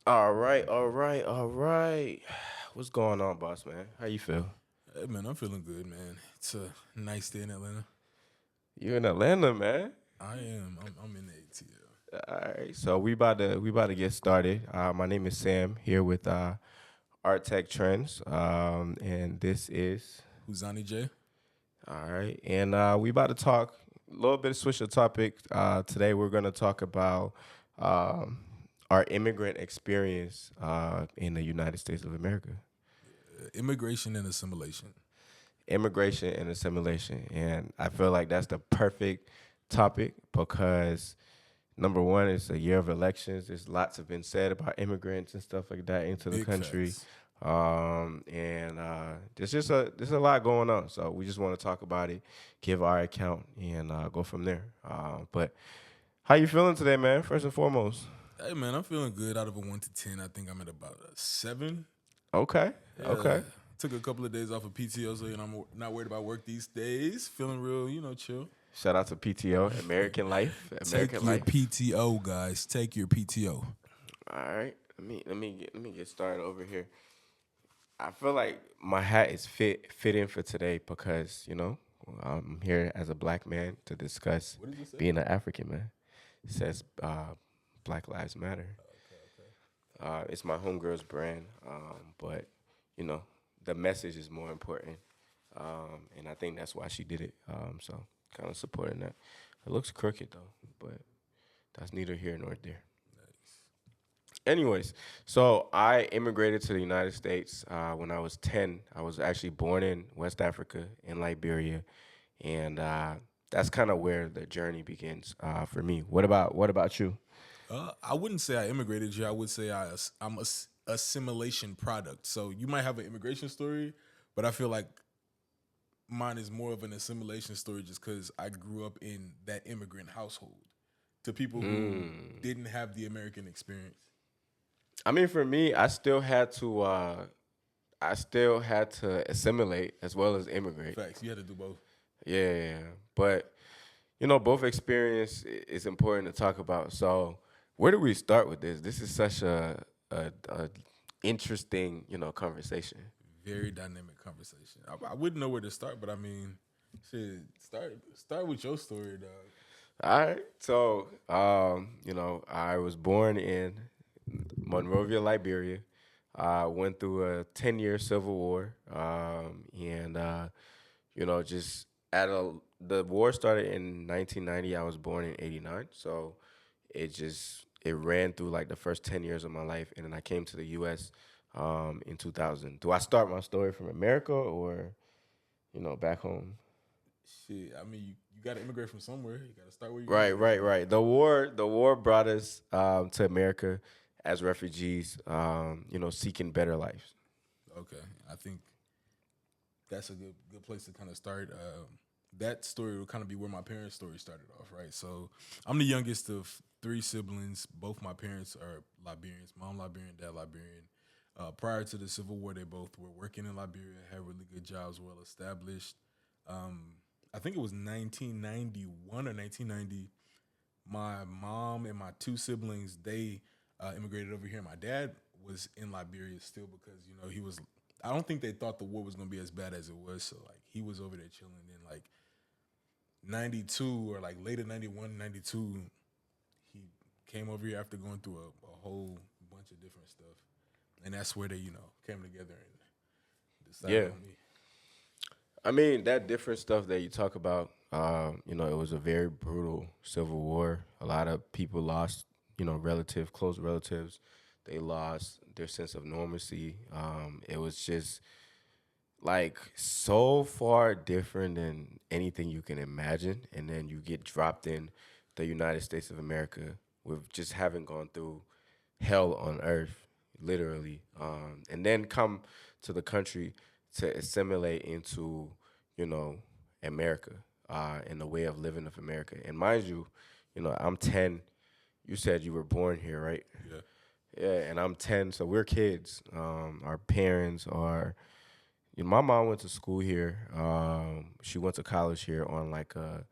All right. What's going on, boss man? How you feel? Hey man, I'm feeling good, man. It's a nice day in Atlanta. You in Atlanta, man? I am. I'm in the ATL. All right, so we about to get started. My name is Sam here with Art Tech Trends, and this is Huzani J. all right, and we about to talk a little bit switch the topic. Today we're gonna talk about um, our immigrant experience in the United States of America. Immigration and assimilation. Immigration and assimilation. And I feel like that's the perfect topic because number one, it's a year of elections. There's lots have been said about immigrants and stuff like that into the Big country. facts. And there's a lot going on. So we just want to talk about it, give our account, and go from there. But how you feeling today, man? First and foremost. Hey man, I'm feeling good. Out of a 1 to 10, I think I'm at about a 7. Okay. Yeah. Okay. Took a couple of days off of PTO, so I'm not worried about work these days. Feeling real, chill. Shout out to PTO, American Life, Take American your Life. PTO, guys. Take your PTO. All right, let me get started over here. I feel like my hat is fitting for today because I'm here as a black man to discuss What did you say? being an African man. It says Black Lives Matter. Okay. It's my homegirl's brand, but you know the message is more important, and I think that's why she did it. So kind of supporting that. It looks crooked though, but that's neither here nor there. Nice. Anyways, so I immigrated to the United States when I was 10. I was actually born in West Africa, in Liberia, and that's kind of where the journey begins for me. What about you? I wouldn't say I immigrated here. I would say I'm a assimilation product. So you might have an immigration story, but I feel like mine is more of an assimilation story just because I grew up in that immigrant household to people who Mm. didn't have the American experience. I mean, for me, I still had to assimilate as well as immigrate. Facts. You had to do both. Yeah, but both experience is important to talk about. So, where do we start with this? This is such a interesting, conversation. Very dynamic conversation. I wouldn't know where to start, but I mean, shit. Start with your story, dog. All right. So, I was born in Monrovia, Liberia. I went through a 10-year civil war, and just the war started in 1990. I was born in '89, so it ran through like the first 10 years of my life, and then I came to the U.S. In 2000. Do I start my story from America or back home? Shit. I mean, you got to immigrate from somewhere. You got to start where you Right, immigrate right, from. right. The war brought us to America as refugees, seeking better lives. Okay, I think that's a good place to kind of start. That story will kind of be where my parents' story started off, right? So I'm the youngest of 3 siblings. Both my parents are Liberians. Mom Liberian, dad Liberian. Prior to the Civil War, they both were working in Liberia, had really good jobs, well established. Um, I think it was 1991 or 1990. My mom and my 2 siblings they immigrated over here. My dad was in Liberia still because he was. I don't think they thought the war was gonna be as bad as it was. So like he was over there chilling. Then like 92 or like later 91, 92, he came over here after going through a whole bunch of different stuff, and that's where they came together and decided Yeah, on me. I mean that different stuff that you talk about. It was a very brutal civil war. A lot of people lost, close relatives. They lost their sense of normalcy. It was just like so far different than anything you can imagine, and then you get dropped in the United States of America with just having gone through hell on earth, literally, and then come to the country to assimilate into, you know, America, and the way of living of America. And mind you, I'm 10. You said you were born here, right? Yeah. Yeah, and I'm 10, so we're kids. Our parents are. My mom went to school here. She went to college here on like a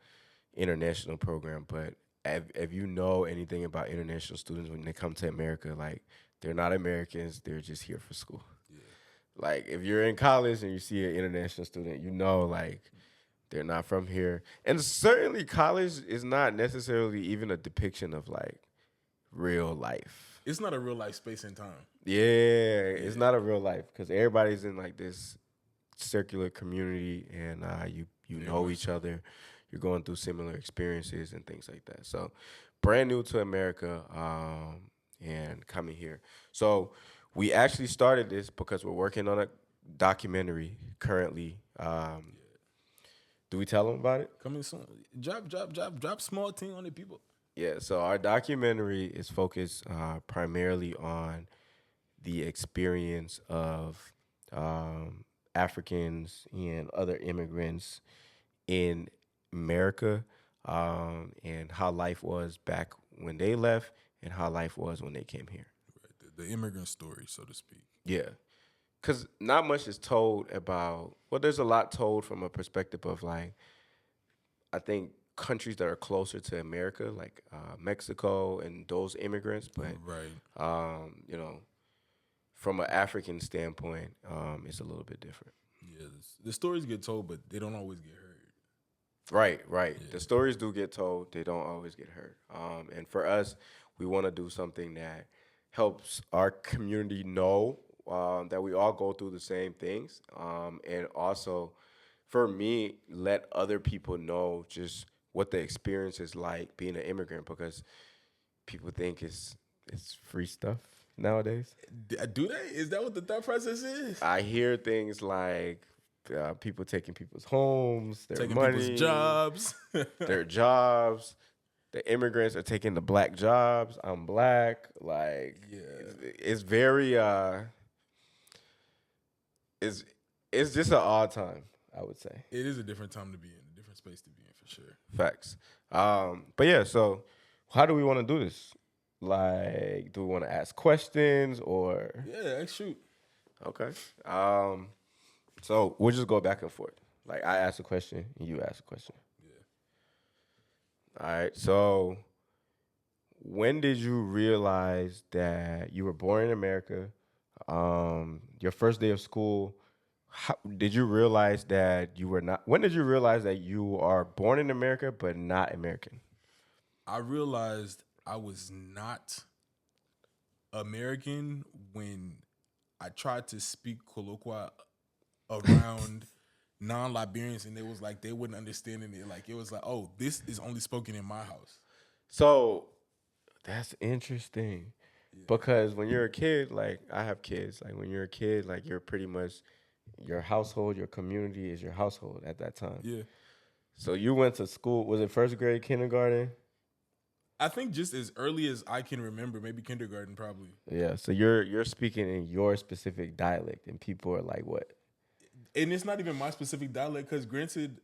international program. But if you know anything about international students when they come to America, like they're not Americans. They're just here for school. Yeah. Like if you're in college and you see an international student, you know, like they're not from here. And certainly college is not necessarily even a depiction of like real life. It's not a real life space and time. Yeah, it's not a real life because everybody's in like this circular community and you know each other. You're going through similar experiences and things like that. So brand new to America and coming here. So we actually started this because we're working on a documentary currently. Do we tell them about it? Coming soon. Drop small thing on the people. Yeah, so our documentary is focused primarily on the experience of Africans and other immigrants in America and how life was back when they left and how life was when they came here. Right. The immigrant story, so to speak. Yeah. Because not much is told about, well, there's a lot told from a perspective of like, I think countries that are closer to America, like Mexico and those immigrants, but Right. you know, from an African standpoint, it's a little bit different. Yeah, the stories get told, but they don't always get heard. Right. Yeah. The stories do get told; they don't always get heard. And for us, we want to do something that helps our community know that we all go through the same things, and also, for me, let other people know just what the experience is like being an immigrant because people think it's free stuff nowadays. Do they? Is that what the thought process is? I hear things like people taking people's homes, their Taking money, people's jobs. their jobs. The immigrants are taking the black jobs. I'm black. Like, it's very it's just an odd time, I would say. It is a different time to be in, a different space to be in for sure. Facts. But yeah, so how do we want to do this? Like, do we want to ask questions or? Yeah, shoot. Okay. So we'll just go back and forth. Like I ask a question and you ask a question. Yeah. All right. So when did you realize that you were born in America? Your first day of school, did you realize that you were not? When did you realize that you are born in America but not American? I realized I was not American when I tried to speak colloquia around non-Liberians, and it was like they wouldn't understand it. Like it was like, oh, this is only spoken in my house. So that's interesting. Because when you're a kid, like I have kids, like when you're a kid, like you're pretty much your household, your community is your household at that time. Yeah. So you went to school, was it first grade, kindergarten? I think just as early as I can remember, maybe kindergarten probably. Yeah, so you're speaking in your specific dialect and people are like, what? And it's not even my specific dialect because granted,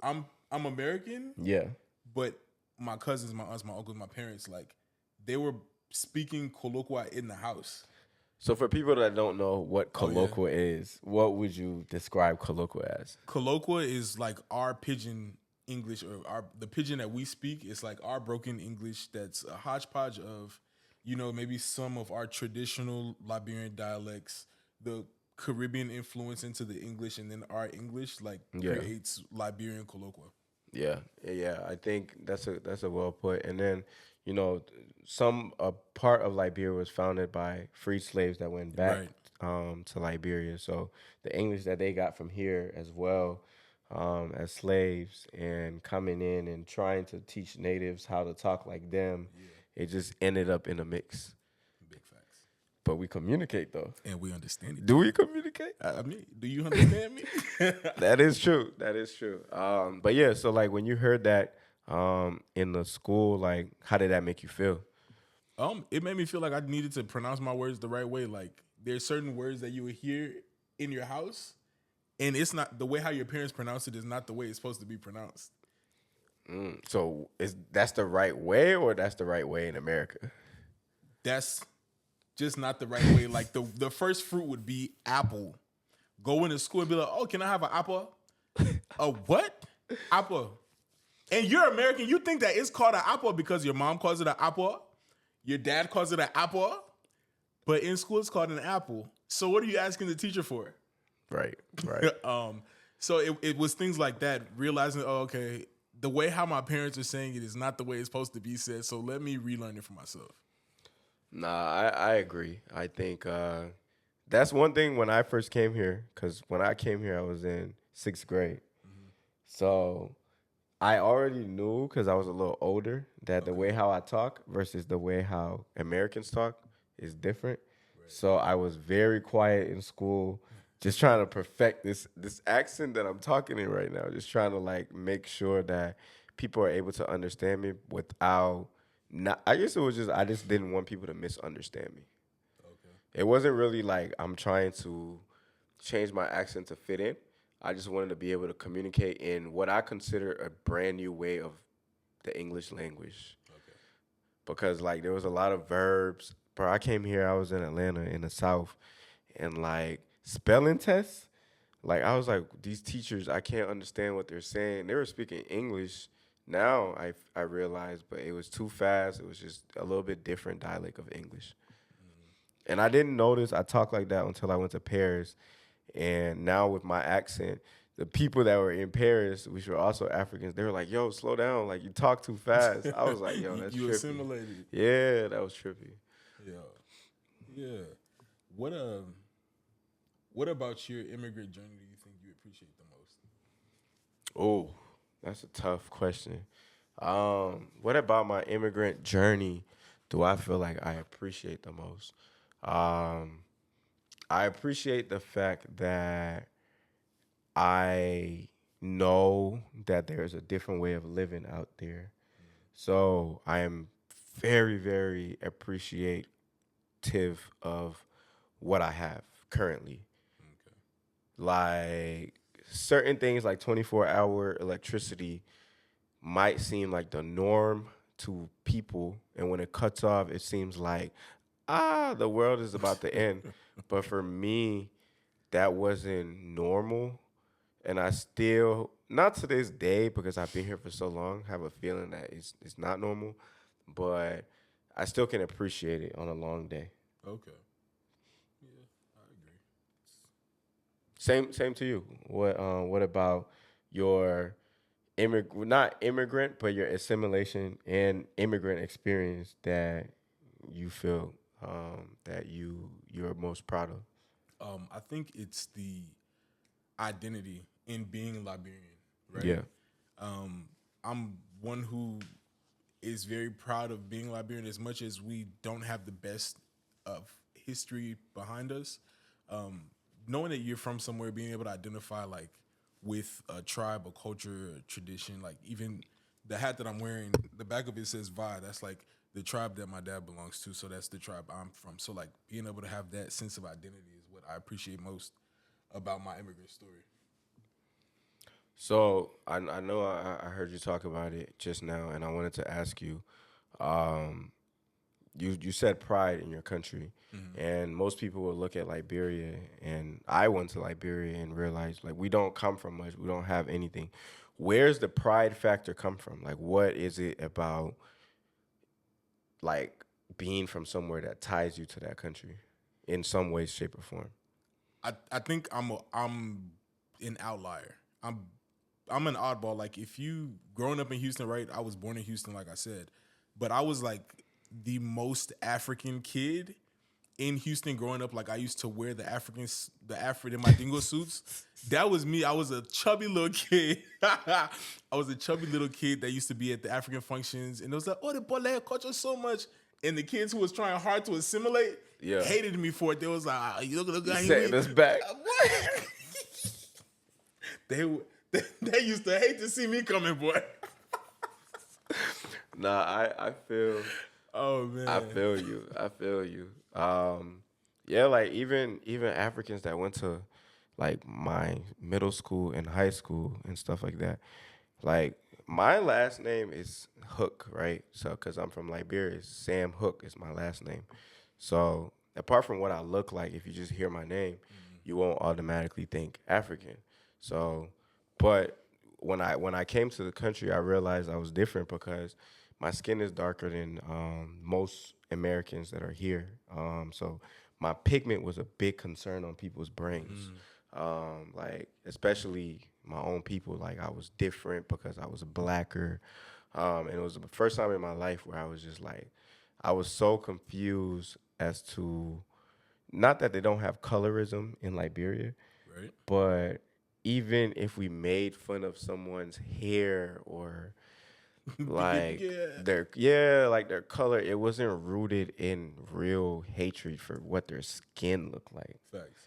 I'm American. Yeah. But my cousins, my aunts, my uncles, my parents, like they were speaking colloquia in the house. So for people that don't know what colloquia is, what would you describe colloquia as? Colloquia is like our pidgin English, or the pidgin that we speak. It's like our broken English that's a hodgepodge of, maybe some of our traditional Liberian dialects, the Caribbean influence into the English, and then our English creates Liberian colloquia. Yeah. I think that's a well put. And then, a part of Liberia was founded by freed slaves that went back to Liberia. So the English that they got from here as well as slaves and coming in and trying to teach natives how to talk like them, it just ended up in a mix. Big facts. But we communicate though. And we understand it. Do we communicate? I mean, do you understand me? That is true. But yeah, so like when you heard that in the school, like how did that make you feel? It made me feel like I needed to pronounce my words the right way. Like there's certain words that you would hear in your house, and it's not the way how your parents pronounce it is not the way it's supposed to be pronounced. So that's the right way, or that's the right way in America? That's just not the right way. Like the first fruit would be apple. Go into school and be like, oh, can I have an apple? A what? Apple. And you're American. You think that it's called an apple because your mom calls it an apple? Your dad calls it an apple? but in school it's called an apple. So what are you asking the teacher for? Right, right. So it was things like that, realizing, oh, okay, the way how my parents are saying it is not the way it's supposed to be said. So let me relearn it for myself. Nah, I agree. I think that's one thing when I first came here, because when I came here, I was in sixth grade. So I already knew, because I was a little older, that the way how I talk versus the way how Americans talk is different. So I was very quiet in school, just trying to perfect this accent that I'm talking in right now. Just trying to like make sure that people are able to understand me without not. I guess it was just I just didn't want people to misunderstand me. Okay. It wasn't really like I'm trying to change my accent to fit in. I just wanted to be able to communicate in what I consider a brand new way of the English language. Okay. Because like there was a lot of verbs. Bro, I came here, I was in Atlanta in the South, and like spelling tests, like I was like, these teachers, I can't understand what they're saying. They were speaking English. Now I realized, but it was too fast. It was just a little bit different dialect of English. And I didn't notice I talked like that until I went to Paris. And now with my accent, the people that were in Paris, which were also Africans, they were like, yo, slow down. Like, you talk too fast. I was like, yo, that's You trippy. assimilated. Yeah, that was trippy. Yeah. Yeah. What what about your immigrant journey do you think you appreciate the most? Oh, that's a tough question. What about my immigrant journey do I feel like I appreciate the most? Um, I appreciate the fact that I know that there's a different way of living out there. So I am very, very appreciative of what I have currently. Okay. Like certain things like 24-hour electricity might seem like the norm to people. And when it cuts off, it seems like, the world is about to end. But for me, that wasn't normal. And I still, not to this day, because I've been here for so long, have a feeling that it's not normal. But I still can appreciate it on a long day. Okay. Yeah, I agree. Same to you. What about your not immigrant, but your assimilation and immigrant experience that you feel that you're most proud of? I think it's the identity in being Liberian, right? Yeah. I'm one who is very proud of being Liberian as much as we don't have the best of history behind us. Knowing that you're from somewhere, being able to identify like with a tribe, a culture, a tradition, like even the hat that I'm wearing, the back of it says Vi. That's like the tribe that my dad belongs to. So that's the tribe I'm from. So like being able to have that sense of identity is what I appreciate most about my immigrant story. So I know I heard you talk about it just now, and I wanted to ask you. Um, you said pride in your country, and most people will look at Liberia, and I went to Liberia and realized like we don't come from much, we don't have anything. Where's the pride factor come from? Like, what is it about like being from somewhere that ties you to that country in some way, shape, or form? I think I'm an outlier. I'm an oddball. Like if you growing up in Houston, right? I was born in Houston, like I said, but I was like the most African kid in Houston growing up. Like I used to wear the Afro in my dingo suits. That was me. I was a chubby little kid. I was a chubby little kid that used to be at the African functions, and it was like, oh, the boy culture so much. And the kids who was trying hard to assimilate Yeah. hated me for it. They was like, you look You how setting us back. What? They used to hate to see me coming, boy. Nah, I feel Oh man. I feel you. I feel you. Yeah, like even Africans that went to like my middle school and high school and stuff like that. Like my last name is Hook, right? So because I'm from Liberia, Sam Hook is my last name. So apart from what I look like, if you just hear my name, you won't automatically think African. So, but when I came to the country, I realized I was different because my skin is darker than most Americans that are here. So my pigment was a big concern on people's brains. Like especially my own people. Like I was different because I was blacker. And it was the first time in my life where I was just like, I was so confused as to not that they don't have colorism in Liberia, Right. but even if we made fun of someone's hair or like Yeah. like their color, it wasn't rooted in real hatred for what their skin looked like. Facts.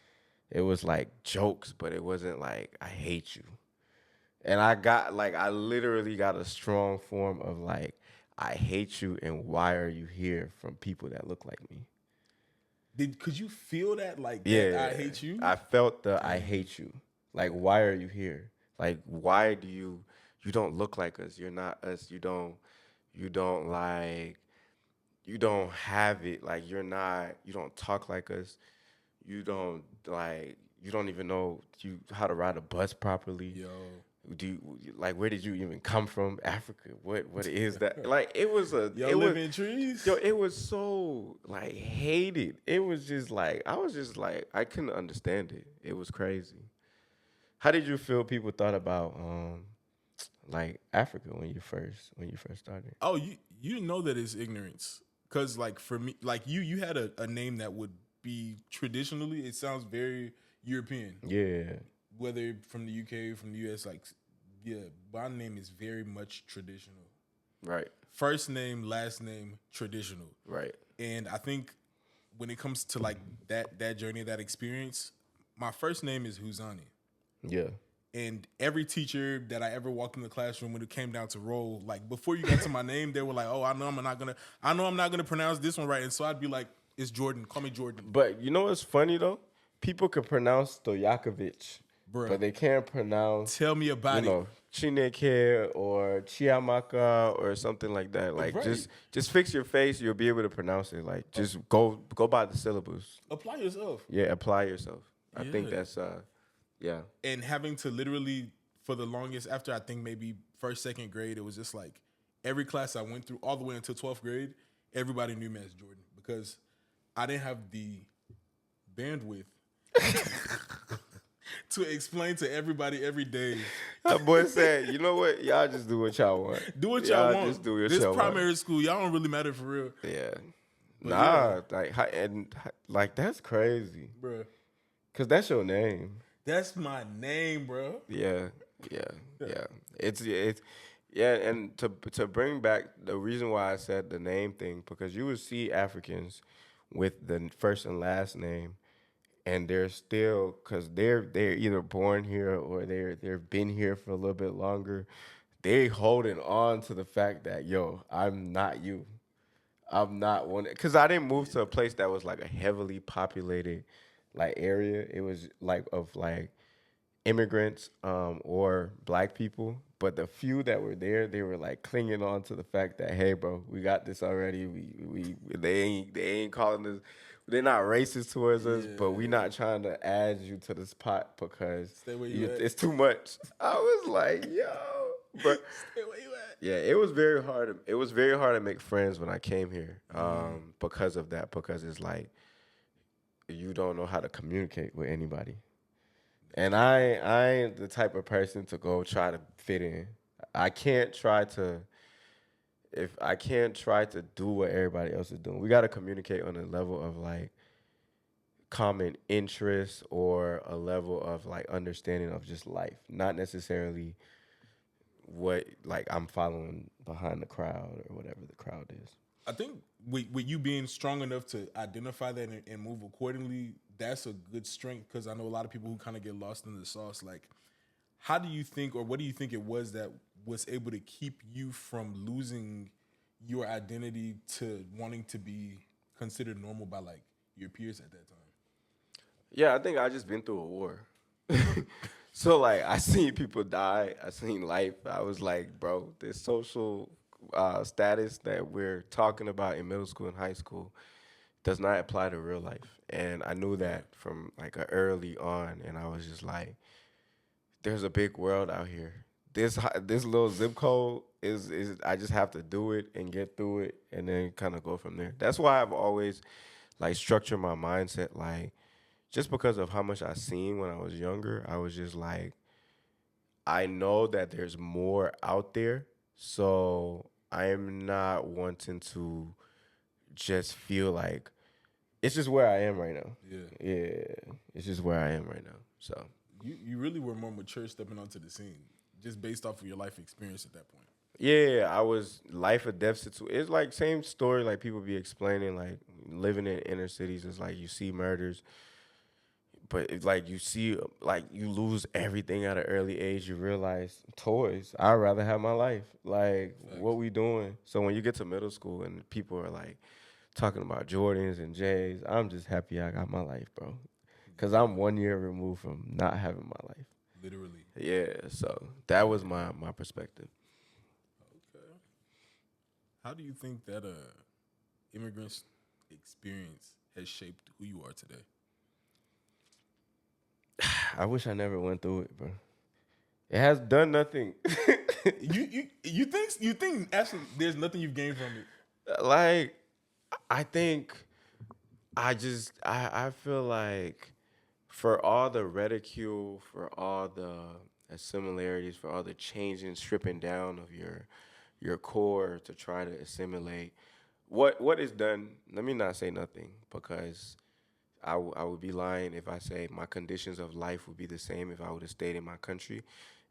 It was like jokes, but it wasn't like I hate you. And I got like I literally got a strong form of like I hate you and why are you here from people that look like me. Could you feel that like that? Yeah, I hate you. I felt the I hate you. Like, why are you here? Like, why do you don't look like us? You're not us. You don't like, you don't have it. Like, you're not, you don't talk like us. You don't like, you don't even know how to ride a bus properly. Yo. Do you, like, where did you even come from? Africa? What is that? Like, it was Y'all it was, live in trees? yo, it was so like hated. It was just like I was just like I couldn't understand it. It was crazy. How did you feel people thought about like Africa when you first started? Oh, you didn't know that it's ignorance. Cause like for me, like you had a name that would be traditionally, it sounds very European. Yeah, Whether from the UK, from the US, like yeah, my name is very much traditional. right, First name, last name, traditional. right. And I think when it comes to like that journey, that experience, my first name is Huzani. Yeah, And every teacher that I ever walked in the classroom when it came down to roll, like before you got to my name, they were like, "Oh, I know I'm not gonna pronounce this one right." And so I'd be like, "It's Jordan. Call me Jordan, but you know what's funny though? People can pronounce Stojakovic, bro. but they can't pronounce Tell me about it." Chineke or Chiamaka or something like that. Like Right. just fix your face, you'll be able to pronounce it. Like just go by the syllables. Apply yourself. Yeah, apply yourself. I think Yeah. that's yeah. And having to literally for the longest after I think maybe first, second grade, it was just like every class I went through all the way until 12th grade, everybody knew me as Jordan because I didn't have the bandwidth to explain to everybody every day. That boy said, you know what? Y'all just do what y'all want. Do what y'all want. Just do what This y'all primary want. school, y'all don't really matter for real. Yeah. But Nah, like like that's crazy. Bro, Cause that's your name. that's my name, bro. Yeah, yeah, yeah. It's yeah, and to bring back the reason why I said the name thing because you would see Africans with the first and last name, and they're still because they're either born here or they've been here for a little bit longer. They holding on to the fact that yo, I'm not you. I'm not one because I didn't move to a place that was like a heavily populated like area. It was like of like immigrants or black people, but the few that were there, they were like clinging on to the fact that hey, bro, we got this already. We they ain't calling us. They're not racist towards us, but we not trying to add you to this pot because Stay where you at. it's too much. I was like, yo, but Stay where you at. yeah, it was very hard. It was very hard to make friends when I came here because of that. Because it's like you don't know how to communicate with anybody. And I ain't the type of person to go try to fit in. I can't try to if I can't try to do what everybody else is doing. We got to communicate on a level of like common interest or a level of like understanding of just life, not necessarily what like I'm following behind the crowd or whatever the crowd is. I think with you being strong enough to identify that and move accordingly, that's a good strength because I know a lot of people who kind of get lost in the sauce. Like, how do you think, or what do you think it was that was able to keep you from losing your identity to wanting to be considered normal by like your peers at that time? Yeah, I think I just been through a war. So like I seen people die, I seen life. I was like, bro, this social status that we're talking about in middle school and high school does not apply to real life. And I knew that from like a early on, and I was just like, there's a big world out here. This little zip code is I just have to do it and get through it and then kind of go from there. That's why I've always like structured my mindset like just because of how much I seen when I was younger. I was just like I know that there's more out there, so I am not wanting to just feel like it's just where I am right now. Yeah. Yeah, it's just where I am right now. So You really were more mature stepping onto the scene, just based off of your life experience at that point. yeah, I was life or death situation. It's like same story like people be explaining like living in inner cities is like you see murders, but it's like you see like you lose everything at an early age. You realize toys. I'd rather have my life. Like what Facts. we doing? So when you get to middle school and people are like talking about Jordans and J's, I'm just happy I got my life, bro. Cause I'm 1 year removed from not having my life. Literally. Yeah, so that was my perspective. Okay. How do you think that immigrants experience has shaped who you are today? I wish I never went through it, bro. It has done nothing. You think actually there's nothing you've gained from it? Like I think I feel like for all the ridicule, for all the similarities, for all the changing, stripping down of your core to try to assimilate, what is done? Let me not say nothing because I would be lying if I say my conditions of life would be the same if I would have stayed in my country.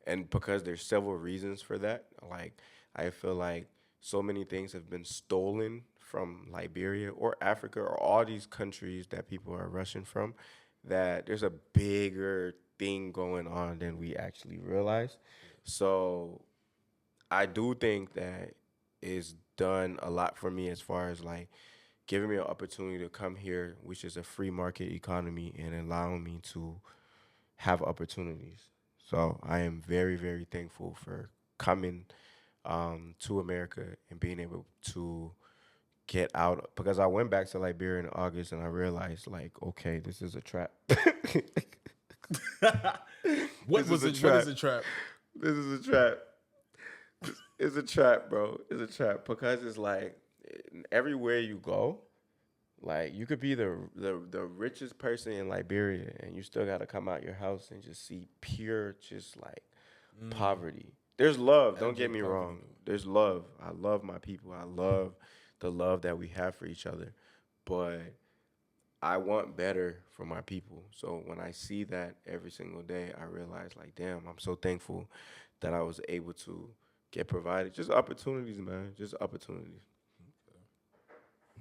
And because there's several reasons for that. Like I feel like so many things have been stolen from Liberia or Africa or all these countries that people are rushing from that there's a bigger thing going on than we actually realize. So I do think that it's done a lot for me as far as like giving me an opportunity to come here, which is a free market economy, and allowing me to have opportunities. So I am very, very thankful for coming to America and being able to get out because I went back to Liberia in August and I realized like, okay, this is a trap. What This is was a it? What is trap. a trap? This is a trap. It's a trap, bro. It's a trap because it's like everywhere you go, like you could be the richest person in Liberia and you still gotta come out your house and just see pure just like poverty. There's love, don't get Abject me poverty, wrong. though. There's love. I love my people. I love the love that we have for each other. But I want better for my people. So when I see that every single day, I realize like, damn, I'm so thankful that I was able to get provided. Just opportunities, man. Just opportunities.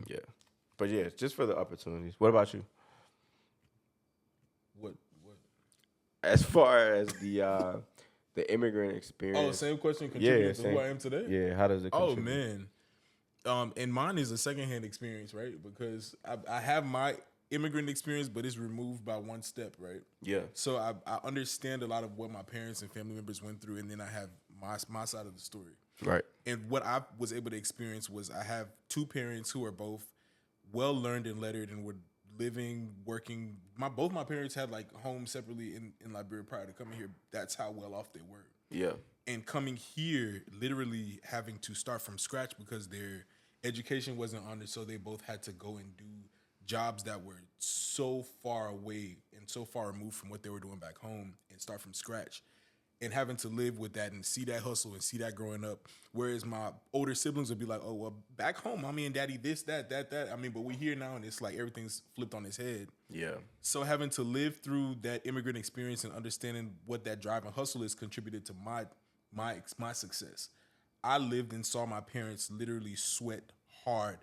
Yeah. But yeah, just for the opportunities. What about you? What? What? As far as the immigrant Oh, experience, same question yeah, contributed to who same. I am today. Yeah, how does it Oh contribute? man, and mine is a secondhand experience, right? Because I have my immigrant experience, but it's removed by one step, right? Yeah, So I understand a lot of what my parents and family members went through, and then I have my side of the story. right. And what I was able to experience was I have two parents who are both well learned and lettered and were living, working. Both my parents had like homes separately in Liberia prior to coming here. That's how well off they were. Yeah, And coming here, literally having to start from scratch because their education wasn't honored, so they both had to go and do jobs that were so far away and so far removed from what they were doing back home and start from scratch and having to live with that and see that hustle and see that growing up. Whereas my older siblings would be like, oh, well, back home, mommy and daddy, this, that. I mean, but we here now and it's like everything's flipped on its head. yeah, So having to live through that immigrant experience and understanding what that drive and hustle is contributed to my success. I lived and saw my parents literally sweat hard,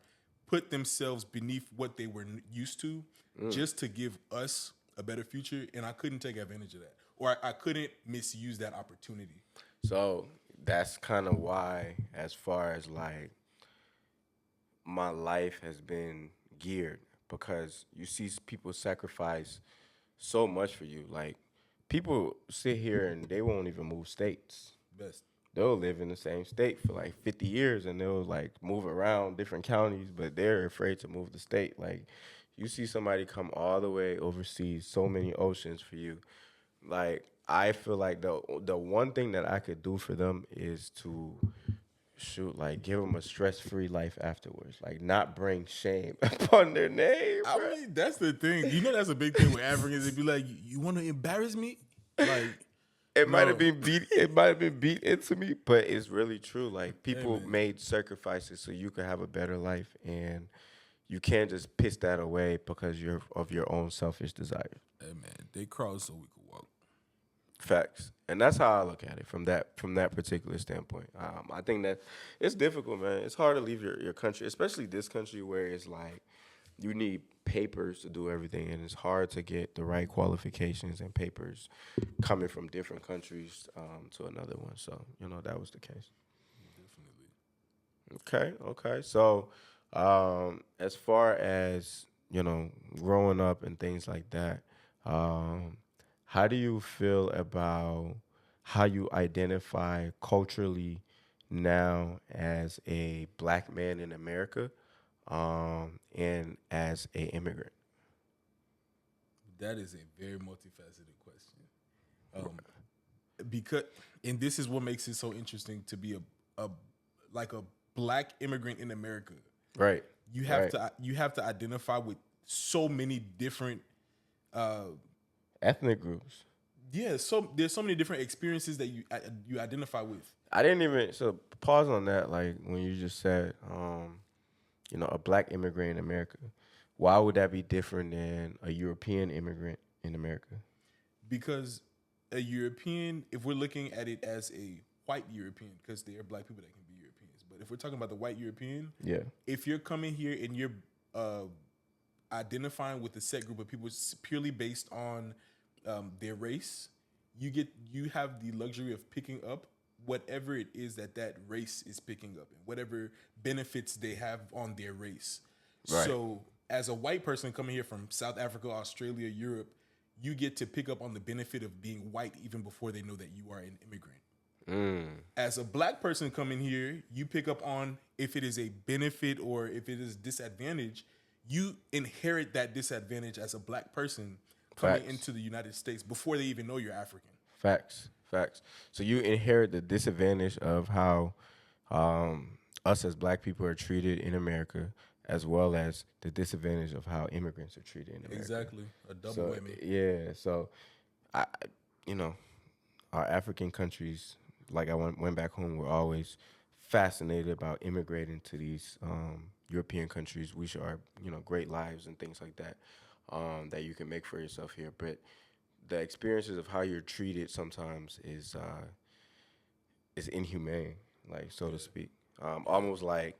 put themselves beneath what they were used to, just to give us a better future, and I couldn't take advantage of that, or I couldn't misuse that opportunity. So that's kind of why, as far as like my life has been geared, because you see people sacrifice so much for you. Like people sit here and they won't even move states. Best. They'll live in the same state for like 50 years and they'll like move around different counties, but they're afraid to move the state. Like you see somebody come all the way overseas, so many oceans for you. Like I feel like the one thing that I could do for them is to shoot, like give them a stress-free life afterwards. Like not bring shame upon their name, I bro. mean, that's the thing. You know, that's a big thing with Africans. They be like, you want to embarrass me? Like, It might have no. been beat. It might have been beat into me, but it's really true. Like Hey, people man. made sacrifices so you could have a better life, and you can't just piss that away because you're of your own selfish desire. Hey, man. They crawled so we could walk. Facts, and that's how I look at it from that particular standpoint. I think that it's difficult, man. It's hard to leave your country, especially this country where it's like you need papers to do everything, and it's hard to get the right qualifications and papers coming from different countries to another one. So that was the case. Definitely. Okay, okay. So as far as growing up and things like that, um, how do you feel about how you identify culturally now as a black man in America, and as a immigrant? That is a very multifaceted question. Um, because, and this is what makes it so interesting to be a like a black immigrant in America. Right, right. You have to identify with so many different uh Ethnic groups. yeah, so there's so many different experiences that you identify with. I didn't even so pause on that. Like when you just said, a black immigrant in America. Why would that be different than a European immigrant in America? Because a European, if we're looking at it as a white European, because there are black people that can be Europeans, but if we're talking about the white European, Yeah. if you're coming here and you're uh, identifying with a set group of people purely based on their race, you have the luxury of picking up whatever it is that race is picking up and whatever benefits they have on their race. Right. So, as a white person coming here from South Africa, Australia, Europe, you get to pick up on the benefit of being white even before they know that you are an immigrant. As a black person coming here, you pick up on if it is a benefit or if it is disadvantage. You inherit that disadvantage as a black person coming Facts. into the United States before they even know you're African. Facts. Facts. So you inherit the disadvantage of how us as black people are treated in America, as well as the disadvantage of how immigrants are treated in America. Exactly, a double So whammy. yeah. So I, you know, our African countries, like I went back home, were always fascinated about immigrating to these European countries, which are great lives and things like that, that you can make for yourself here. But the experiences of how you're treated sometimes is inhumane, like so to speak. Almost like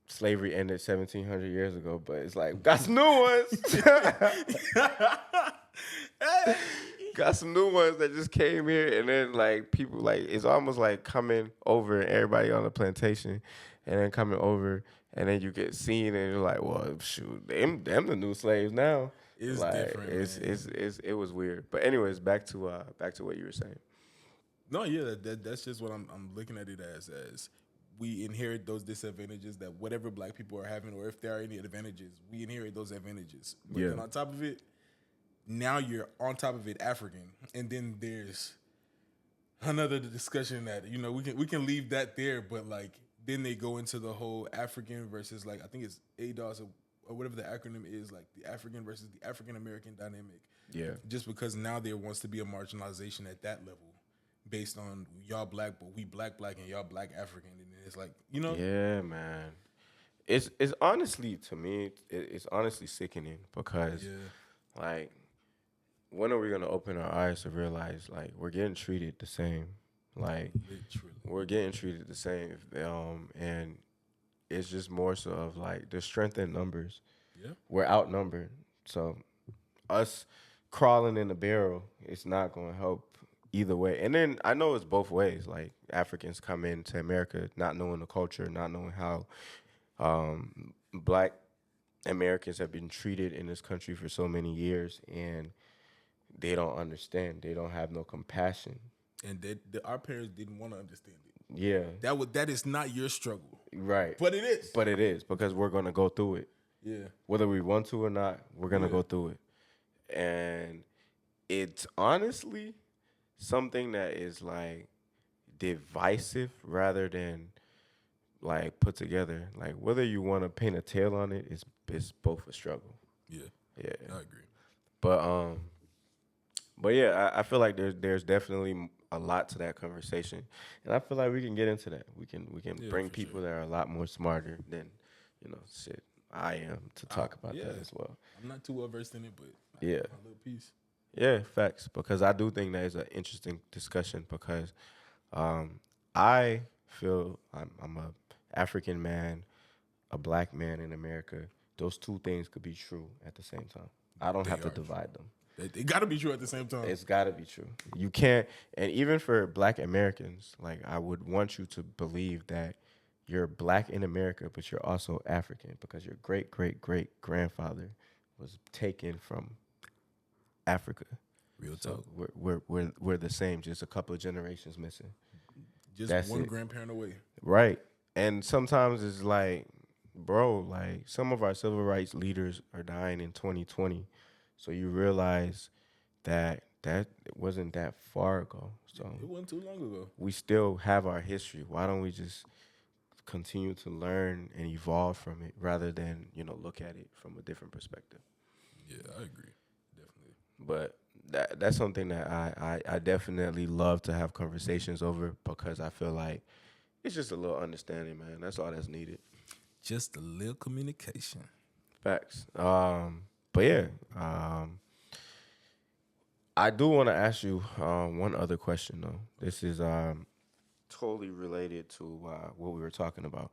slavery ended 1,700 years ago, but it's like got some new ones. Got some new ones that just came here, and then like people like it's almost like coming over and everybody on the plantation, and then coming over, and then you get seen, and you're like, well, shoot, them the new slaves now. It's Like different, man. it was weird. But anyways, back to what you were saying. No, yeah, that's just what I'm looking at it as we inherit those disadvantages that whatever black people are having, or if there are any advantages, we inherit those advantages. But Yeah. then on top of it, now you're on top of it African, and then there's another discussion that we can leave that there, but like then they go into the whole African versus like I think it's ADOS or whatever the acronym is, like the African versus the African American dynamic. Yeah. Just because now there wants to be a marginalization at that level based on y'all black, but we black and y'all black African, and it's like Yeah, man. It's honestly to me it's honestly sickening because yeah, like when are we gonna open our eyes to realize like we're getting treated the same, like literally, we're getting treated the same, and it's just more so of like the strength in numbers. yeah, We're outnumbered, so us crawling in the barrel, it's not going to help either way. And then I know it's both ways. Like Africans come into America not knowing the culture, not knowing how black Americans have been treated in this country for so many years, and they don't understand. They don't have no compassion. and our parents didn't want to understand it. Yeah, That is not your struggle, right. but it is. But it is because we're going to go through it. Yeah, Whether we want to or not, we're going to Yeah. go through it. And it's honestly something that is like divisive rather than like put together. Like whether you want to paint a tail on it, it's both a struggle. Yeah, Yeah, I agree. but yeah, I feel like there's definitely a lot to that conversation, and I feel like we can get into that. We can Yeah, bring for sure. people that are a lot more smarter than shit I am to talk about Yeah, that as well. I'm not too well versed in it, but I Yeah, got my little piece. yeah, facts. Because I do think that is an interesting discussion because I feel I'm a African man, a black man in America. Those two things could be true at the same time. I don't They have to are true. divide them. They got to be true at the same time. It's got to be true. You can't, and even for black Americans, like I would want you to believe that you're black in America, but you're also African because your great great great grandfather was taken from Africa. Real So talk. we're the same, just a couple of generations missing. Just That's one it. grandparent away. Right. And sometimes it's like, bro, like some of our civil rights leaders are dying in 2020. So you realize that it wasn't that far ago. So It wasn't too long ago. we still have our history. Why don't we just continue to learn and evolve from it rather than, look at it from a different perspective? Yeah, I agree. Definitely. But that's something that I definitely love to have conversations over because I feel like it's just a little understanding, man. That's all that's needed. Just a little communication. Facts. But yeah, I do want to ask you one other question though. This is totally related to what we were talking about.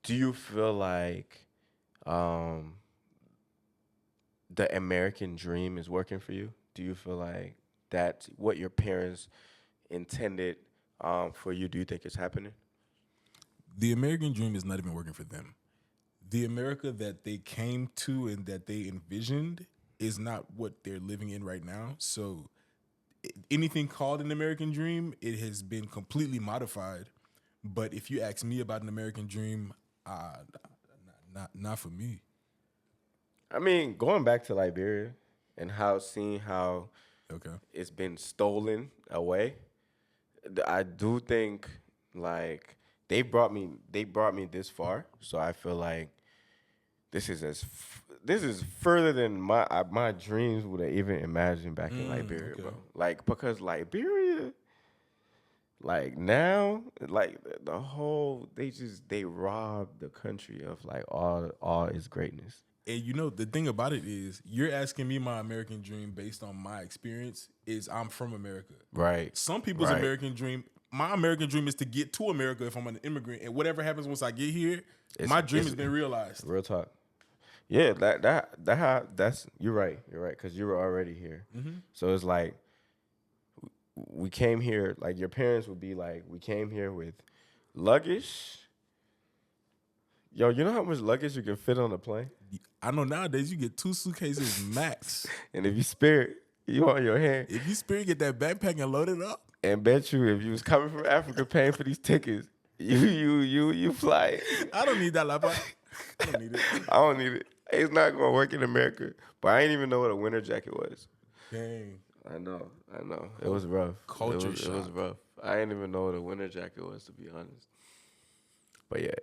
Do you feel like um, the American dream is working for you? Do you feel like that's what your parents intended for you? Do you think it's happening? The American dream is not even working for them. The America that they came to and that they envisioned is not what they're living in right now. So anything called an American dream, it has been completely modified. But if you ask me about an American dream, not for me. I mean, going back to Liberia and seeing how Okay. it's been stolen away. I do think like they brought me this far, so I feel like this is further than my dreams would have even imagined back in Liberia, Okay. bro. Like because Liberia, like now, like the whole they robbed the country of like all its greatness. And the thing about it is, you're asking me my American dream based on my experience. Is I'm from America. Right. Some people's Right. American dream, my American dream is to get to America if I'm an immigrant, and whatever happens once I get here, my dream has been realized. Real talk. Yeah, that's you're right. You're right because you were already here. So it's like we came here. Like your parents would be like, we came here with luggage. Yo, you know how much luggage you can fit on a plane? I know nowadays you get 2 suitcases max. And if you spare it, you on your hand. If you spirit, get that backpack and load it up. And bet you, if you was coming from Africa paying for these tickets, you fly. I don't need that laptop. I don't need it. I don't need it. It's not gonna work in America. But I didn't even know what a winter jacket was. Dang. I know. It was rough. Culture It was shock. rough. I didn't even know what a winter jacket was, to be honest. But yeah,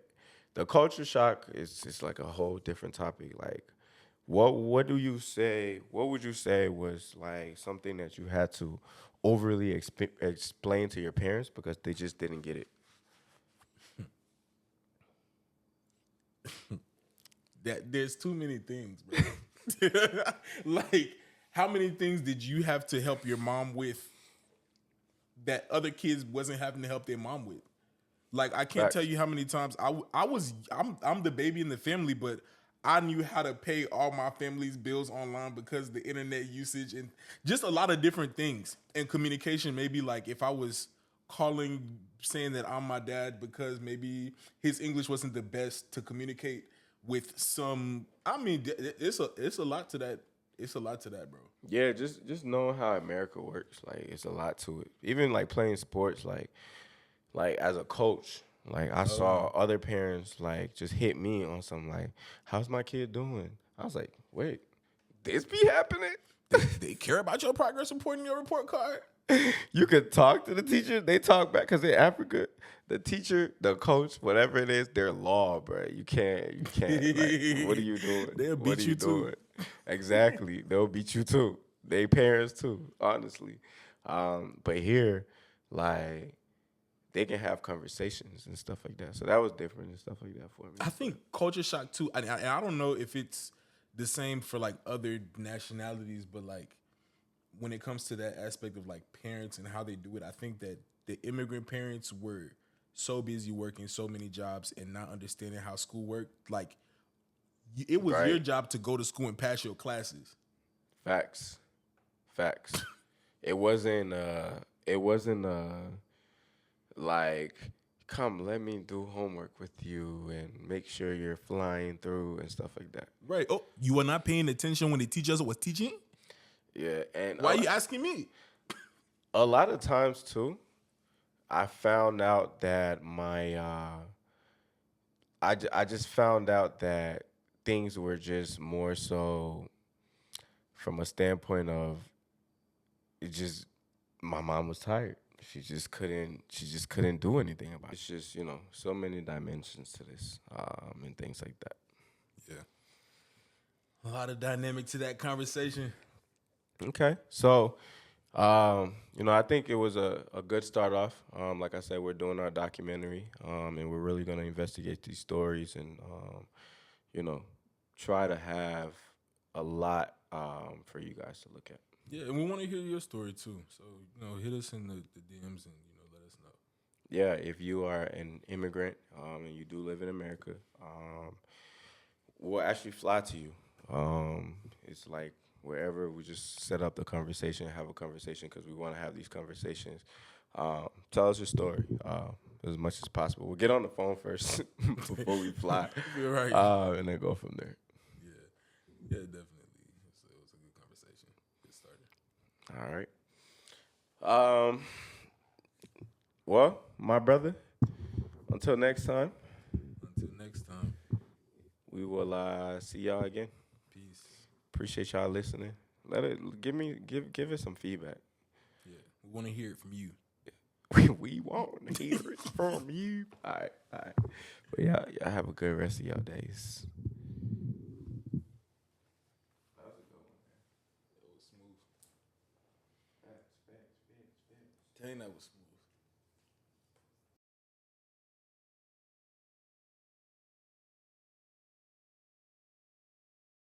the culture shock is just like a whole different topic. Like, what do you say? What would you say was like something that you had to overly explain to your parents because they just didn't get it? That there's too many things, bro. Like, how many things did you have to help your mom with that other kids wasn't having to help their mom with? Like, I can't Facts. tell you how many times I'm the baby in the family, but I knew how to pay all my family's bills online because of the internet usage and just a lot of different things. And communication, maybe like if I was calling saying that I'm my dad because maybe his English wasn't the best to communicate with some. I mean, it's a lot to that. It's a lot to that, bro. Yeah, just knowing how America works, like it's a lot to it. Even like playing sports, like as a coach, like I saw other parents like just hit me on something like, "How's my kid doing?" I was like, "Wait, this be happening?" They care about your progress report in your report card. You could talk to the teacher. They talk back because in Africa, the teacher, the coach, whatever it is, they're law, bro. You can't. You can't. Like, what are you doing? They'll What are beat you you too. doing? Exactly. They'll beat you too. They parents too. Honestly, but here, like, they can have conversations and stuff like that. So that was different and stuff like that for me. I think culture shock too. I don't know if it's the same for like other nationalities, but like when it comes to that aspect of like parents and how they do it, I think that the immigrant parents were so busy working so many jobs and not understanding how school worked. Like it was your Right. job to go to school and pass your classes. Facts. Facts. It wasn't. It wasn't. Like, come, let me do homework with you and make sure you're flying through and stuff like that. Right. Oh, you were not paying attention when the teachers was teaching? Yeah, and Why are you asking me? a lot of times too, I found out that I just found out that things were just more so from a standpoint of it just my mom was tired. She just couldn't do anything about it. It's just, so many dimensions to this, and things like that. Yeah. A lot of dynamic to that conversation. Okay. So, I think it was a good start off. Like I said, we're doing our documentary, and we're really going to investigate these stories and, you know, try to have a lot for you guys to look at. Yeah, and we want to hear your story too. So, hit us in the DMs and, let us know. Yeah, if you are an immigrant and you do live in America, we'll actually fly to you. It's like wherever we just set up the conversation, have a conversation because we want to have these conversations. Tell us your story as much as possible. We'll get on the phone first before we fly, You're right. and then go from there. Yeah, definitely. It was a good conversation. Get started. All right. Well, my brother, until next time, Until next time, we will see y'all again. peace. Appreciate y'all listening. Give us some feedback. Yeah, we want to hear it from you. We want to hear it from you. All right, all right. But y'all have a good rest of y'all days. It was smooth. Dang, that was smooth.